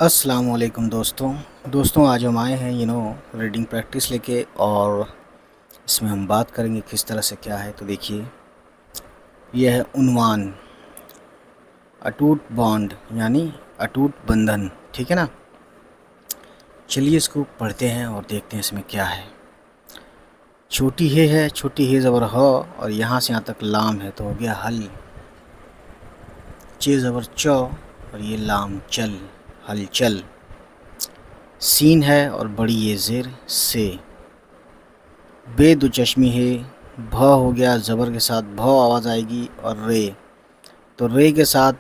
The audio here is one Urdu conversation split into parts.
السلام علیکم دوستوں آج ہم آئے ہیں ریڈنگ پریکٹس لے کے، اور اس میں ہم بات کریں گے کس طرح سے کیا ہے۔ تو دیکھیے، یہ ہے عنوان، اٹوٹ بانڈ یعنی اٹوٹ بندھن، ٹھیک ہے نا۔ چلیے اس کو پڑھتے ہیں اور دیکھتے ہیں اس میں کیا ہے۔ چھوٹی ہے چھوٹی ہے زبر ہو، اور یہاں سے یہاں تک لام ہے تو ہو گیا حل۔ چے زبر چو، اور یہ لام چل، ہل چل۔ سین ہے اور بڑی یہ زیر سے۔ بے دو چشمی ہے، بھا ہو گیا زبر کے ساتھ بھا آواز آئے گی، اور رے، تو رے کے ساتھ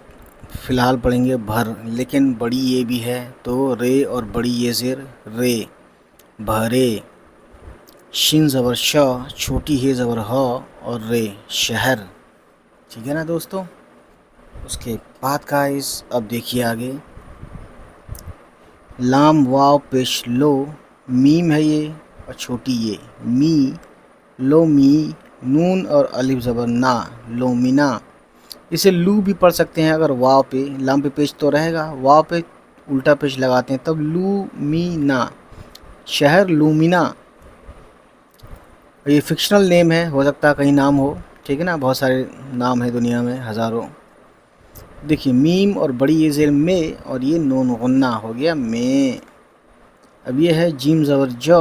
فی الحال پڑھیں گے بھر، لیکن بڑی یہ بھی ہے تو رے اور بڑی یہ زیر رے، بھرے۔ شین زبر شا، چھوٹی ہے زبر ہا، اور رے، شہر، ٹھیک ہے نا دوستوں۔ اس کے بعد کا اب دیکھیے آگے، لام واو پیش لو، میم ہے یہ اور چھوٹی یہ می، لو می، نون اور الف زبر نا، لومینا۔ اسے لو بھی پڑھ سکتے ہیں اگر واو پہ، لام پہ پیش تو رہے گا، واو پہ الٹا پیش لگاتے ہیں تب لو می نا، شہر لومینا۔ یہ فکشنل نیم ہے، ہو سکتا ہے کہیں نام ہو، ٹھیک ہے نا، بہت سارے نام ہیں دنیا میں، ہزاروں۔ دیکھیے میم اور بڑی یہ زیر میں، اور یہ نون غنہ ہو گیا میں۔ اب یہ ہے جیم زبر جو،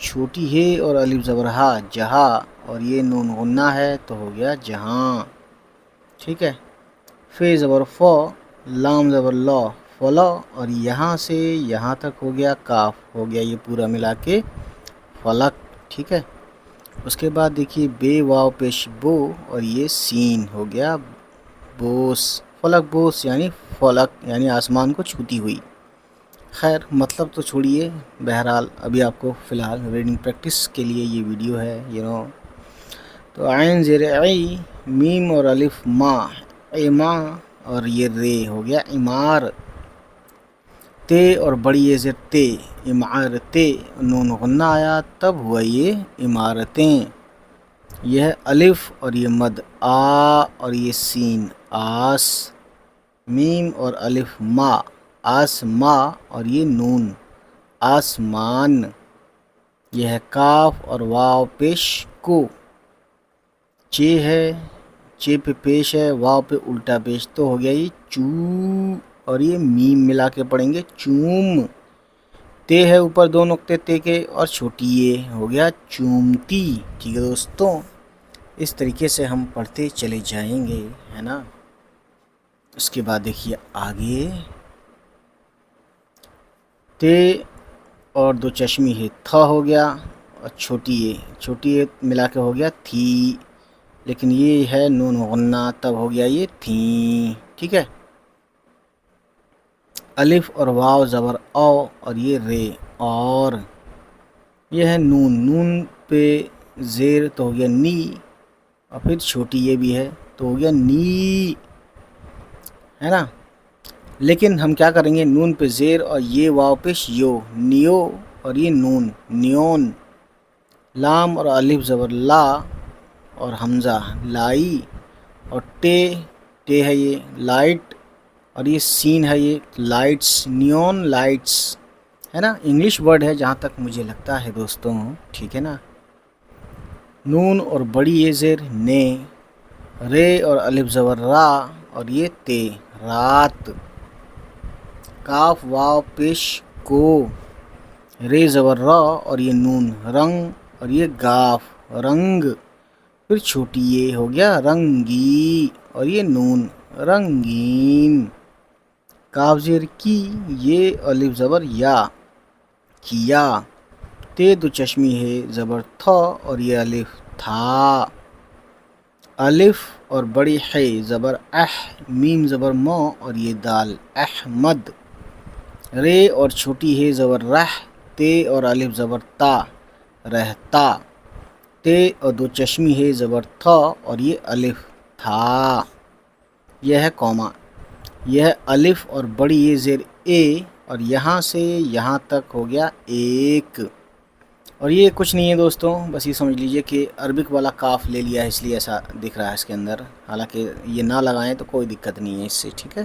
چھوٹی ہے اور الف زبر ہا، جہاں، اور یہ نون غنہ ہے تو ہو گیا جہاں، ٹھیک ہے۔ فے زبر فو، لام زبر لو، فلا، اور یہاں سے یہاں تک ہو گیا کاف، ہو گیا یہ پورا ملا کے فلک، ٹھیک ہے۔ اس کے بعد دیکھیے بے واو پیش بو، اور یہ سین ہو گیا بوس، فلک بوس یعنی فلک یعنی آسمان کو چھوتی ہوئی۔ خیر مطلب تو چھوڑیے، بہرحال ابھی آپ کو فی الحال ریڈنگ پریکٹس کے لیے یہ ویڈیو ہے تو عین زیر عی، میم اور الف ما، ایما، اور یہ رے ہو گیا عمار۔ تے اور بڑی یہ زیر تے، عمارتے، نون غنہ آیا تب ہوا یہ عمارتیں۔ یہ ہے الف اور یہ مد آ، اور یہ سین آس، میم اور الف ما، آسما، اور یہ نون آسمان۔ یہ ہے کاف اور واو پیش کو، چے ہے، چے پہ پیش ہے، واو پہ الٹا پیش تو ہو گیا یہ چو، اور یہ میم ملا کے پڑھیں گے چوم۔ تے ہے اوپر دو نقطے تے کے، اور چھوٹی یہ ہو گیا چومتی، ٹھیک ہے دوستوں۔ اس طریقے سے ہم پڑھتے چلے جائیں گے، ہے نا۔ اس کے بعد دیکھیے آگے، تے اور دو چشمی ہے تھا ہو گیا، اور چھوٹی یہ ملا کے ہو گیا تھی، لیکن یہ ہے نون غنہ تب ہو گیا یہ تھیں، ٹھیک ہے۔ الف اور واو زبر او، اور یہ رے، اور یہ ہے نون پہ زیر تو ہو گیا نی، اور پھر چھوٹی یہ بھی ہے تو ہو گیا نی، ہے نا۔ لیکن ہم کیا کریں گے، نون پہ زیر اور یہ واو پیش یو، نیو، اور یہ نون نیون۔ لام اور الف زبر لا، اور حمزہ لائی، اور ٹے ہے یہ لائٹ، اور یہ سین ہے یہ لائٹس، نیون لائٹس، ہے نا، انگلش ورڈ ہے جہاں تک مجھے لگتا ہے دوستوں، ٹھیک ہے نا۔ نون اور بڑی یہ زیر نے، رے اور الف زبر را، اور یہ تے، رات۔ کاف واو پیش کو، رے زبر را، اور یہ نون رنگ، اور یہ گاف، رنگ۔ پھر چھوٹی یہ ہو گیا رنگی، اور یہ نون رنگین۔ کاف زیر کی، یہ الف زبر یا، کیا۔ تے دو چشمی ہے زبر تھا، اور یہ الف تھا۔ الف اور بڑی ہے زبر اح، میم زبر مو، اور یہ دال احمد۔ رے اور چھوٹی ہے زبر رہ، تے اور الف زبر تا، رہتا۔ تے اور دو چشمی ہے زبر تھا، اور یہ الف تھا۔ یہ ہے کوما، یہ ہے الف اور بڑی یہ زیر اے، اور یہاں سے یہاں تک ہو گیا ایک، اور یہ کچھ نہیں ہے دوستوں، بس یہ سمجھ لیجئے کہ عربک والا کاف لے لیا ہے، اس لیے ایسا دکھ رہا ہے اس کے اندر، حالانکہ یہ نہ لگائیں تو کوئی دقت نہیں ہے اس سے، ٹھیک ہے۔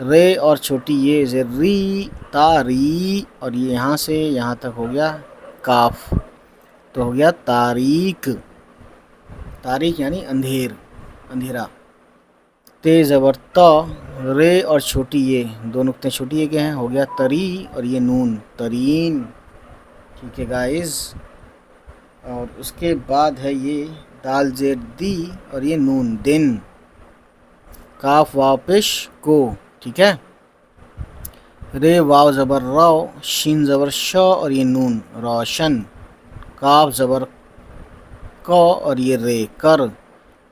رے اور چھوٹی یہ زیر ری تاری، اور یہ یہاں سے یہاں تک ہو گیا کاف، تو ہو گیا تاریک، تاریک یعنی اندھیرا۔ تے زبر تا، رے اور چھوٹی یہ دو نقطے چھوٹی یہ کیا ہیں، ہو گیا تری، اور یہ نون ترین، ٹھیک ہے گائز۔ اور اس کے بعد ہے یہ دال زیر دی اور یہ نون دن، کاف واو پیش کو، ٹھیک ہے۔ رے واو زبر رو، شین زبر شو اور یہ نون روشن، کاف زبر کو اور یہ رے کر،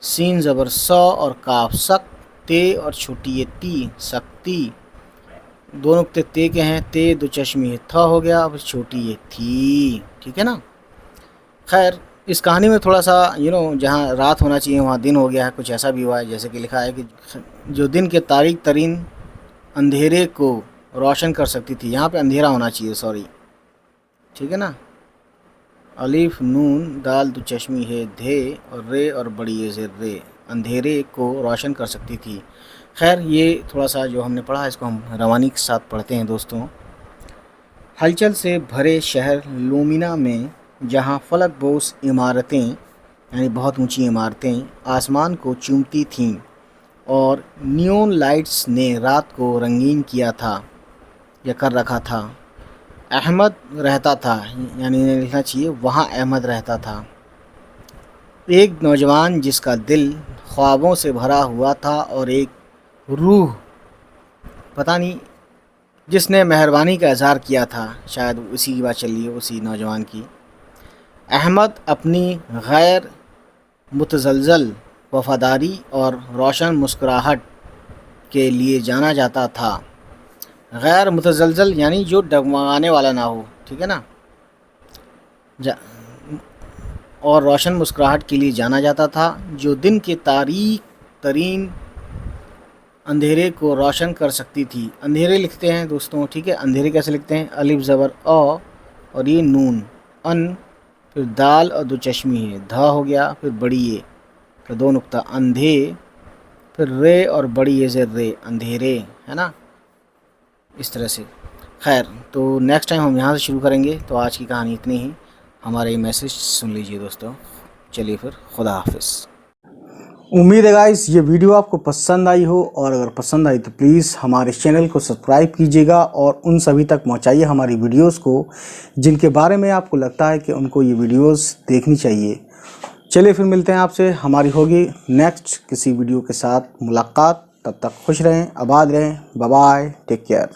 سین زبر سو اور کاف سک، تے اور چھوٹی یہ تی سکتی، دو نقطے تے کے ہیں، تے دو چشمی ہے تھا ہو گیا، اب چھوٹی یہ تھی، ٹھیک ہے نا۔ خیر اس کہانی میں تھوڑا سا جہاں رات ہونا چاہیے وہاں دن ہو گیا ہے، کچھ ایسا بھی ہوا ہے، جیسے کہ لکھا ہے کہ جو دن کے تاریک ترین اندھیرے کو روشن کر سکتی تھی، یہاں پہ اندھیرا ہونا چاہیے، سوری، ٹھیک ہے نا۔ الف نون دال دو چشمی ہے دھے اور رے اور بڑی یہ زیر رے، اندھیرے کو روشن کر سکتی تھی۔ خیر یہ تھوڑا سا جو ہم نے پڑھا اس کو ہم روانی کے ساتھ پڑھتے ہیں دوستوں۔ ہلچل سے بھرے شہر لومینا میں جہاں فلک بوس عمارتیں یعنی بہت اونچی عمارتیں آسمان کو چومتی تھیں اور نیون لائٹس نے رات کو رنگین کیا تھا یا کر رکھا تھا، احمد رہتا تھا، یعنی انہیں لکھنا چاہیے وہاں احمد رہتا تھا، ایک نوجوان جس کا دل خوابوں سے بھرا ہوا تھا اور ایک روح پتہ نہیں جس نے مہربانی کا اظہار کیا تھا، شاید اسی کی بات چل رہی ہے، اسی نوجوان کی۔ احمد اپنی غیر متزلزل وفاداری اور روشن مسکراہٹ کے لیے جانا جاتا تھا، غیر متزلزل یعنی جو ڈگمگانے والا نہ ہو، ٹھیک ہے نا، اور روشن مسکراہٹ کے لیے جانا جاتا تھا، جو دن کے تاریک ترین اندھیرے کو روشن کر سکتی تھی۔ اندھیرے لکھتے ہیں دوستوں، ٹھیک ہے، اندھیرے کیسے لکھتے ہیں، الف زبر او اور یہ نون ان، پھر دال اور دو چشمی ہے دھا ہو گیا، پھر بڑی یہ تو دو نقطہ اندھے، پھر رے اور بڑی یہ زیر رے اندھیرے، ہے نا، اس طرح سے۔ خیر تو نیکسٹ ٹائم ہم یہاں سے شروع کریں گے، تو آج کی کہانی اتنی ہی، ہمارا یہ میسج سن لیجئے دوستوں، چلیے پھر خدا حافظ۔ امید ہے گائز یہ ویڈیو آپ کو پسند آئی ہو، اور اگر پسند آئی تو پلیز ہمارے چینل کو سبسکرائب کیجیے گا اور ان سبھی تک پہنچائیے ہماری ویڈیوز کو جن کے بارے میں آپ کو لگتا ہے کہ ان کو یہ ویڈیوز دیکھنی چاہیے۔ چلیے پھر ملتے ہیں آپ سے، ہماری ہوگی نیکسٹ کسی ویڈیو کے ساتھ ملاقات، تب تک خوش رہیں، آباد رہیں، بائے بائے، ٹیک کیئر۔